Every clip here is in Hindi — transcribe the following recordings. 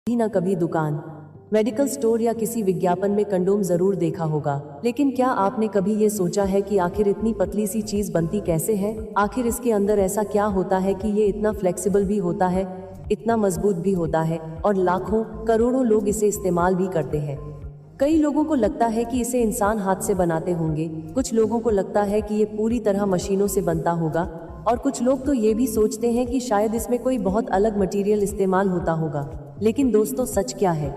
कभी न कभी दुकान, मेडिकल स्टोर या किसी विज्ञापन में कंडोम जरूर देखा होगा, लेकिन क्या आपने कभी ये सोचा है कि आखिर इतनी पतली सी चीज बनती कैसे है? आखिर इसके अंदर ऐसा क्या होता है कि ये इतना फ्लेक्सिबल भी होता है, इतना मजबूत भी होता है और लाखों करोड़ों लोग इसे इस्तेमाल भी करते हैं। कई लोगों को लगता है कि इसे इंसान हाथ से बनाते होंगे, कुछ लोगों को लगता है कि ये पूरी तरह मशीनों से बनता होगा और कुछ लोग तो ये भी सोचते हैं कि शायद इसमें कोई बहुत अलग मटेरियल इस्तेमाल होता होगा। लेकिन दोस्तों, सच क्या है?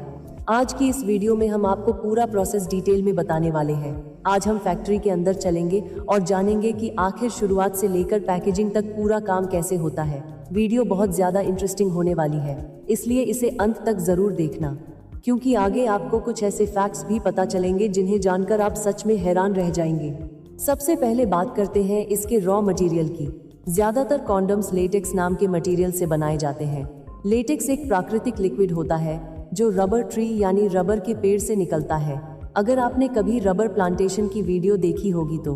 आज की इस वीडियो में हम आपको पूरा प्रोसेस डिटेल में बताने वाले हैं। आज हम फैक्ट्री के अंदर चलेंगे और जानेंगे कि आखिर शुरुआत से लेकर पैकेजिंग तक पूरा काम कैसे होता है। वीडियो बहुत ज्यादा इंटरेस्टिंग होने वाली है, इसलिए इसे अंत तक जरूर देखना, क्योंकि आगे आपको कुछ ऐसे फैक्ट्स भी पता चलेंगे जिन्हें जानकर आप सच में हैरान रह जाएंगे। सबसे पहले बात करते हैं इसके रॉ मटेरियल की। ज्यादातर कॉन्डम्स लेटेक्स नाम के मटेरियल से बनाए जाते हैं। लेटेक्स एक प्राकृतिक लिक्विड होता है जो रबर ट्री यानी रबर के पेड़ से निकलता है। अगर आपने कभी रबर प्लांटेशन की वीडियो देखी होगी तो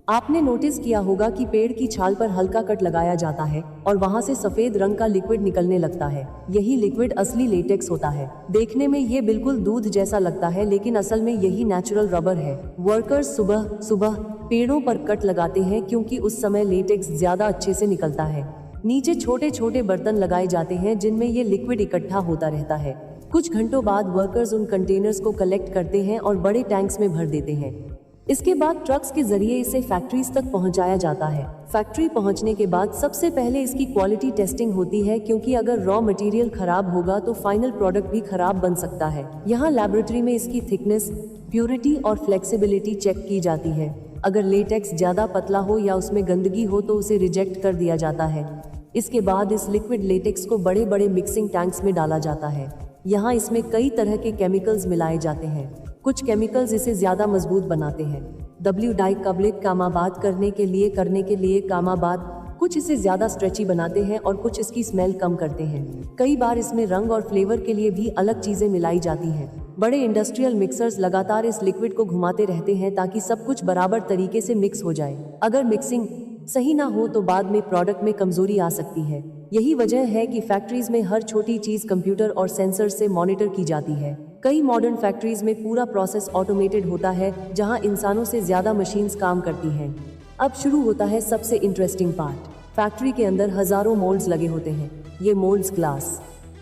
आपने नोटिस किया होगा कि पेड़ की छाल पर हल्का कट लगाया जाता है और वहां से सफेद रंग का लिक्विड निकलने लगता है। यही लिक्विड असली लेटेक्स होता है। देखने में ये बिल्कुल दूध जैसा लगता है, लेकिन असल में यही नेचुरल रबर है। वर्कर्स सुबह सुबह पेड़ों पर कट लगाते हैं क्योंकि उस समय लेटेक्स ज्यादा अच्छे से निकलता है। नीचे छोटे छोटे बर्तन लगाए जाते हैं जिनमें ये लिक्विड इकट्ठा होता रहता है। कुछ घंटों बाद वर्कर्स उन कंटेनर्स को कलेक्ट करते हैं और बड़े टैंक्स में भर देते हैं। इसके बाद ट्रक्स के जरिए इसे फैक्ट्रीज तक पहुंचाया जाता है। फैक्ट्री पहुंचने के बाद सबसे पहले इसकी क्वालिटी टेस्टिंग होती है, क्योंकि अगर रॉ मटेरियल खराब होगा तो फाइनल प्रोडक्ट भी खराब बन सकता है। यहाँ लैबोरेटरी में इसकी थिकनेस, प्योरिटी और फ्लेक्सिबिलिटी चेक की जाती है। अगर लेटेक्स ज्यादा पतला हो या उसमें गंदगी हो तो उसे रिजेक्ट कर दिया जाता है। इसके बाद इस लिक्विड लेटेक्स को बड़े बड़े मिक्सिंग टैंक्स में डाला जाता है। यहाँ इसमें कई तरह के केमिकल्स मिलाए जाते हैं। कुछ केमिकल्स इसे ज्यादा मजबूत बनाते हैं। डाइकार्बोक्सिलिक कामाबाद करने के लिए कामाबाद। कुछ इसे ज्यादा स्ट्रेची बनाते हैं और कुछ इसकी स्मेल कम करते हैं। कई बार इसमें रंग और फ्लेवर के लिए भी अलग चीजें मिलाई जाती हैं। बड़े इंडस्ट्रियल मिक्सर्स लगातार इस लिक्विड को घुमाते रहते हैं ताकि सब कुछ बराबर तरीके से मिक्स हो जाए। अगर मिक्सिंग सही ना हो तो बाद में प्रोडक्ट में कमजोरी आ सकती है। यही वजह है कि फैक्ट्रीज में हर छोटी चीज कंप्यूटर और सेंसर से मॉनिटर की जाती है। कई मॉडर्न फैक्ट्रीज में पूरा प्रोसेस ऑटोमेटेड होता है, जहां इंसानों से ज्यादा मशीन्स काम करती हैं। अब शुरू होता है सबसे इंटरेस्टिंग पार्ट। फैक्ट्री के अंदर हजारों मोल्ड्स लगे होते हैं। ये मोल्ड्स ग्लास,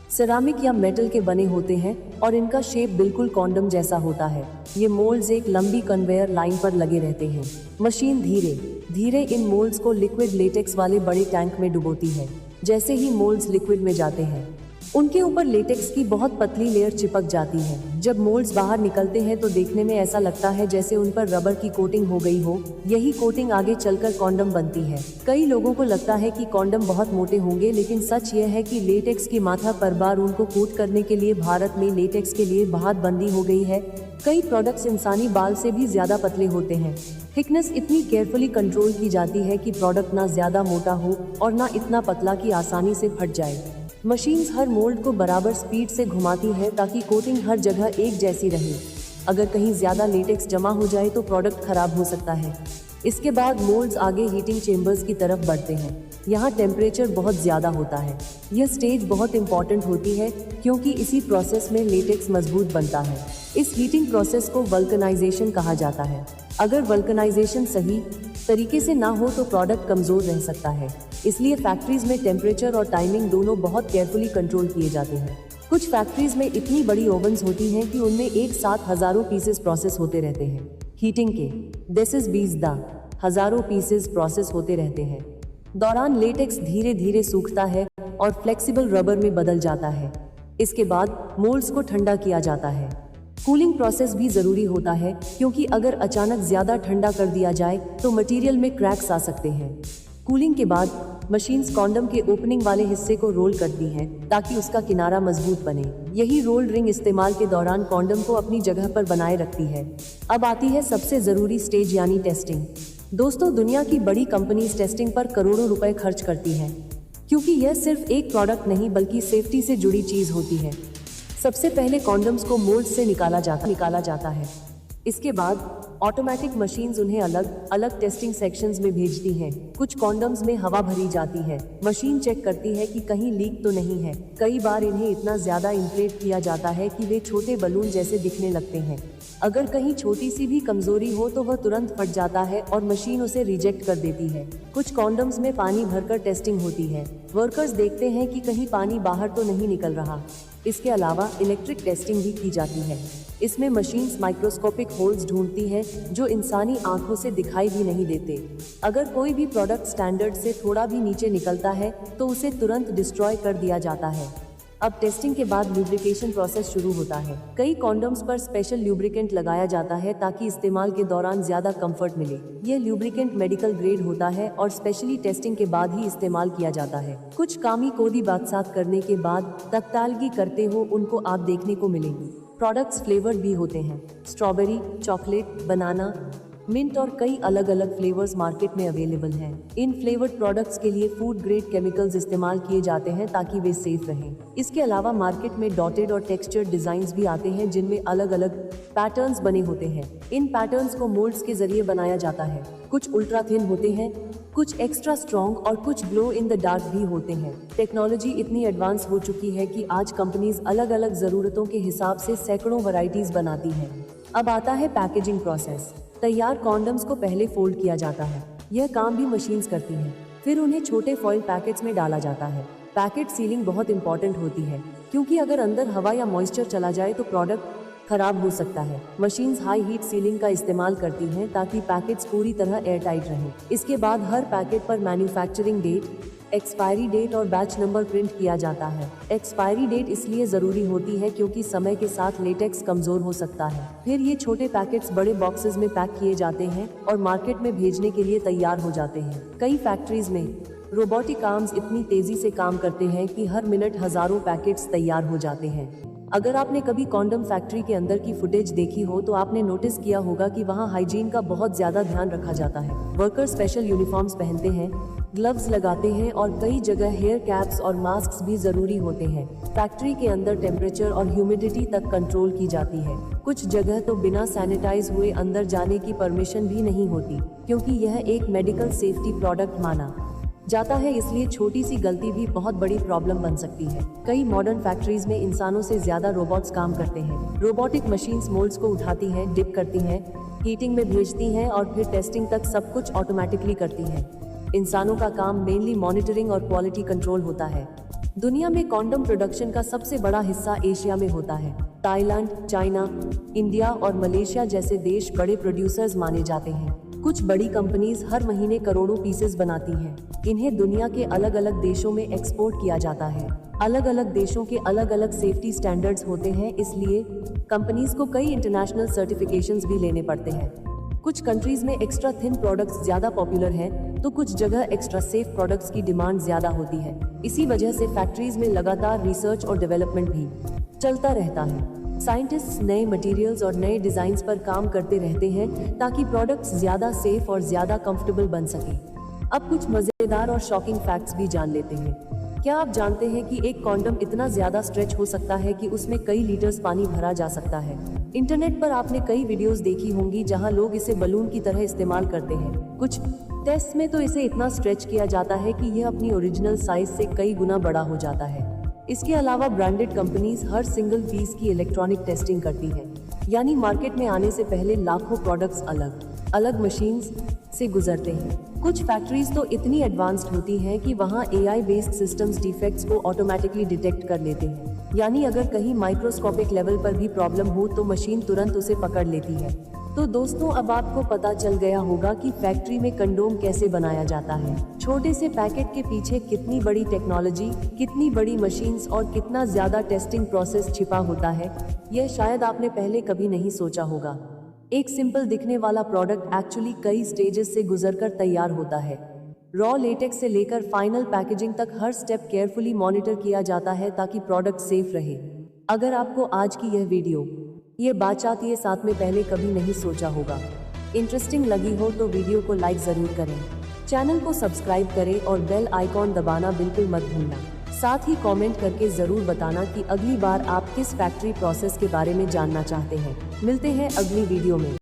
सिरामिक या मेटल के बने होते हैं और इनका शेप बिल्कुल कॉन्डम जैसा होता है। ये मोल्ड्स एक लंबी कन्वेयर लाइन पर लगे रहते हैं। मशीन धीरे धीरे इन मोल्ड्स को लिक्विड लेटेक्स वाले बड़े टैंक में डुबोती है। जैसे ही मोल्ड्स लिक्विड में जाते हैं, उनके ऊपर लेटेक्स की बहुत पतली लेयर चिपक जाती है। जब मोल्ड्स बाहर निकलते हैं तो देखने में ऐसा लगता है जैसे उन पर रबर की कोटिंग हो गई हो। यही कोटिंग आगे चलकर कॉन्डम बनती है। कई लोगों को लगता है कि कॉन्डम बहुत मोटे होंगे, लेकिन सच यह है कि लेटेक्स की मात्रा पर बार उनको कोट करने के लिए भारत में लेटेक्स के लिए बहुत बंदी हो गई है। कई प्रोडक्ट्स इंसानी बाल से भी ज्यादा पतले होते हैं। थिकनेस इतनी केयरफुली कंट्रोल की जाती है कि प्रोडक्ट ना ज्यादा मोटा हो और ना इतना पतला कि आसानी से फट जाए। मशीन्स हर मोल्ड को बराबर स्पीड से घुमाती है ताकि कोटिंग हर जगह एक जैसी रहे। अगर कहीं ज्यादा लेटेक्स जमा हो जाए तो प्रोडक्ट खराब हो सकता है। इसके बाद मोल्ड्स आगे हीटिंग चेम्बर्स की तरफ बढ़ते हैं। यहाँ टेम्परेचर बहुत ज्यादा होता है। यह स्टेज बहुत इंपॉर्टेंट होती है क्योंकि इसी प्रोसेस में लेटेक्स मजबूत बनता है। इस हीटिंग प्रोसेस को वल्कनाइजेशन कहा जाता है। अगर वल्कनाइजेशन सही तरीके से ना हो तो प्रोडक्ट कमजोर रह सकता है। इसलिए फैक्ट्रीज में टेम्परेचर और टाइमिंग दोनों बहुत केयरफुली कंट्रोल किए जाते हैं। कुछ फैक्ट्रीज में इतनी बड़ी ओवन्स होती हैं कि उनमें एक साथ हजारों पीसेस प्रोसेस होते रहते हैं। हीटिंग के हजारों पीसेस प्रोसेस होते रहते हैं। दौरान लेटेक्स धीरे धीरे सूखता है और फ्लेक्सिबल रबर में बदल जाता है। इसके बाद मोल्ड्स को ठंडा किया जाता है। कूलिंग प्रोसेस भी जरूरी होता है, क्योंकि अगर अचानक ज्यादा ठंडा कर दिया जाए तो मटेरियल में क्रैक्स आ सकते हैं। कूलिंग के बाद मशीन्स कॉन्डम के ओपनिंग वाले हिस्से को रोल करती हैं ताकि उसका किनारा मजबूत बने। यही रोल्ड रिंग इस्तेमाल के दौरान कॉन्डम को अपनी जगह पर बनाए रखती है। अब आती है सबसे जरूरी स्टेज, यानी टेस्टिंग। दोस्तों, दुनिया की बड़ी कंपनीज टेस्टिंग पर करोड़ों रुपए खर्च करती हैं, क्योंकि यह सिर्फ एक प्रोडक्ट नहीं बल्कि सेफ्टी से जुड़ी चीज होती है। सबसे पहले कॉन्डम्स को मोल्ड से निकाला जाता है। इसके बाद ऑटोमेटिक मशीन्स उन्हें अलग अलग टेस्टिंग सेक्शंस में भेजती हैं। कुछ कॉन्डम्स में हवा भरी जाती है। मशीन चेक करती है कि कहीं लीक तो नहीं है। कई बार इन्हें इतना ज्यादा इन्फ्लेट किया जाता है कि वे छोटे बलून जैसे दिखने लगते हैं। अगर कहीं छोटी सी भी कमजोरी हो तो वह तुरंत फट जाता है और मशीन उसे रिजेक्ट कर देती है। कुछ कॉन्डम्स में पानी भरकर टेस्टिंग होती है। वर्कर्स देखते हैं कि कहीं पानी बाहर तो नहीं निकल रहा। इसके अलावा इलेक्ट्रिक टेस्टिंग भी की जाती है। इसमें मशीन्स माइक्रोस्कोपिक होल्स ढूंढती है जो इंसानी आंखों से दिखाई भी नहीं देते। अगर कोई भी प्रोडक्ट स्टैंडर्ड से थोड़ा भी नीचे निकलता है तो उसे तुरंत डिस्ट्रॉय कर दिया जाता है। अब टेस्टिंग के बाद ल्यूब्रिकेशन प्रोसेस शुरू होता है। कई कॉन्डम्स पर स्पेशल ल्यूब्रिकेंट लगाया जाता है ताकि इस्तेमाल के दौरान ज्यादा कंफर्ट मिले। यह ल्यूब्रिकेंट मेडिकल ग्रेड होता है और स्पेशली टेस्टिंग के बाद ही इस्तेमाल किया जाता है। कुछ कामी कोदी बातसात करने के बाद तख्तालगी करते हो उनको आप देखने को मिलेंगी। प्रोडक्ट्स फ्लेवर्ड भी होते हैं। स्ट्रॉबेरी, चॉकलेट, बनाना, मिंट और कई अलग अलग फ्लेवर्स मार्केट में अवेलेबल हैं। इन फ्लेवर्ड प्रोडक्ट्स के लिए फूड ग्रेड केमिकल्स इस्तेमाल किए जाते हैं ताकि वे सेफ रहें। इसके अलावा मार्केट में डॉटेड और टेक्सचर्ड डिजाइन्स भी आते हैं जिनमें अलग अलग पैटर्न्स बने होते हैं। इन पैटर्न्स को मोल्ड्स के जरिए बनाया जाता है। कुछ अल्ट्रा थिन होते हैं, कुछ एक्स्ट्रा स्ट्रॉन्ग और कुछ ग्लो इन द डार्क भी होते हैं। टेक्नोलॉजी इतनी एडवांस हो चुकी है कि आज कंपनीज अलग अलग जरूरतों के हिसाब से सैकड़ों वैरायटीज बनाती हैं। अब आता है पैकेजिंग प्रोसेस। तैयार कॉन्डम्स को पहले फोल्ड किया जाता है। यह काम भी मशीन्स करती हैं। फिर उन्हें छोटे फॉइल पैकेट्स में डाला जाता है। पैकेट सीलिंग बहुत इंपॉर्टेंट होती है क्योंकि अगर अंदर हवा या मॉइस्चर चला जाए तो प्रोडक्ट खराब हो सकता है। मशीन्स हाई हीट सीलिंग का इस्तेमाल करती हैं ताकि पैकेट्स पूरी तरह एयरटाइट रहें। इसके बाद हर पैकेट पर मैन्युफैक्चरिंग डेट, एक्सपायरी डेट और बैच नंबर प्रिंट किया जाता है। एक्सपायरी डेट इसलिए जरूरी होती है क्योंकि समय के साथ लेटेक्स कमजोर हो सकता है। फिर ये छोटे पैकेट्स बड़े बॉक्सेस में पैक किए जाते हैं और मार्केट में भेजने के लिए तैयार हो जाते हैं। कई फैक्ट्रीज में रोबोटिक आर्म्स इतनी तेजी से काम करते हैं कि हर मिनट हजारों पैकेट्स तैयार हो जाते हैं। अगर आपने कभी कॉन्डम फैक्ट्री के अंदर की फुटेज देखी हो तो आपने नोटिस किया होगा कि वहाँ हाइजीन का बहुत ज्यादा ध्यान रखा जाता है। वर्कर्स स्पेशल यूनिफॉर्म्स पहनते हैं, ग्लव्स लगाते हैं और कई जगह हेयर कैप्स और मास्क भी जरूरी होते हैं। फैक्ट्री के अंदर टेम्परेचर और ह्यूमिडिटी तक कंट्रोल की जाती है। कुछ जगह तो बिना सैनिटाइज हुए अंदर जाने की परमिशन भी नहीं होती क्योंकि यह एक मेडिकल सेफ्टी प्रोडक्ट माना जाता है। इसलिए छोटी सी गलती भी बहुत बड़ी प्रॉब्लम बन सकती है। कई मॉडर्न फैक्ट्रीज में इंसानों से ज्यादा रोबोट्स काम करते हैं। रोबोटिक मशीन्स मोल्ड्स को उठाती हैं, डिप करती हैं, हीटिंग में भेजती हैं और फिर टेस्टिंग तक सब कुछ ऑटोमेटिकली करती हैं। इंसानों का काम मेनली मॉनिटरिंग और क्वालिटी कंट्रोल होता है। दुनिया में कॉन्डम प्रोडक्शन का सबसे बड़ा हिस्सा एशिया में होता है। थाईलैंड, चाइना, इंडिया और मलेशिया जैसे देश बड़े प्रोड्यूसर्स माने जाते हैं। कुछ बड़ी कंपनीज हर महीने करोड़ों पीसेस बनाती हैं। इन्हें दुनिया के अलग अलग देशों में एक्सपोर्ट किया जाता है। अलग अलग देशों के अलग अलग सेफ्टी स्टैंडर्ड्स होते हैं, इसलिए कंपनीज को कई इंटरनेशनल सर्टिफिकेशंस भी लेने पड़ते हैं। कुछ कंट्रीज में एक्स्ट्रा थिन प्रोडक्ट्स ज्यादा पॉपुलर हैं, तो कुछ जगह एक्स्ट्रा सेफ प्रोडक्ट्स की डिमांड ज्यादा होती है। इसी वजह से फैक्ट्रीज में लगातार रिसर्च और डेवलपमेंट भी चलता रहता है। साइंटिस्ट्स नए मटेरियल्स और नए डिजाइन्स पर काम करते रहते हैं ताकि प्रोडक्ट्स ज्यादा सेफ और ज्यादा कंफर्टेबल बन सके। अब कुछ मजेदार और शॉकिंग फैक्ट्स भी जान लेते हैं। क्या आप जानते हैं कि एक कॉन्डम इतना ज्यादा स्ट्रेच हो सकता है कि उसमें कई लीटर्स पानी भरा जा सकता है। इंटरनेट पर आपने कई वीडियोस देखी होंगी जहां लोग इसे बलून की तरह इस्तेमाल करते हैं। कुछ टेस्ट में तो इसे इतना स्ट्रेच किया जाता है कि यह अपनी ओरिजिनल साइज से कई गुना बड़ा हो जाता है। इसके अलावा ब्रांडेड कंपनीज हर सिंगल पीस की इलेक्ट्रॉनिक टेस्टिंग करती हैं, यानी मार्केट में आने से पहले लाखों प्रोडक्ट्स अलग अलग मशीन्स से गुजरते हैं। कुछ फैक्ट्रीज तो इतनी एडवांस्ड होती हैं कि वहाँ AI बेस्ड सिस्टम्स डिफेक्ट्स को ऑटोमेटिकली डिटेक्ट कर लेते हैं, यानी अगर कहीं माइक्रोस्कोपिक लेवल पर भी प्रॉब्लम हो तो मशीन तुरंत उसे पकड़ लेती है। तो दोस्तों, अब आपको पता चल गया होगा कि फैक्ट्री में कंडोम कैसे बनाया जाता है। छोटे से पैकेट के पीछे कितनी बड़ी टेक्नोलॉजी, कितनी बड़ी मशीन्स और कितना ज्यादा टेस्टिंग प्रोसेस छिपा होता है, यह शायद आपने पहले कभी नहीं सोचा होगा। एक सिंपल दिखने वाला प्रोडक्ट एक्चुअली कई स्टेजेस से गुजरकर तैयार होता है। रॉ लेटेक्स से लेकर फाइनल पैकेजिंग तक हर स्टेप केयरफुली मॉनिटर किया जाता है ताकि प्रोडक्ट सेफ रहे। अगर आपको आज की यह वीडियो, ये बातचीत ये साथ में पहले कभी नहीं सोचा होगा, इंटरेस्टिंग लगी हो तो वीडियो को लाइक जरूर करें, चैनल को सब्सक्राइब करें और बेल आइकॉन दबाना बिल्कुल मत भूलना। साथ ही कमेंट करके जरूर बताना कि अगली बार आप किस फैक्ट्री प्रोसेस के बारे में जानना चाहते हैं। मिलते हैं अगली वीडियो में।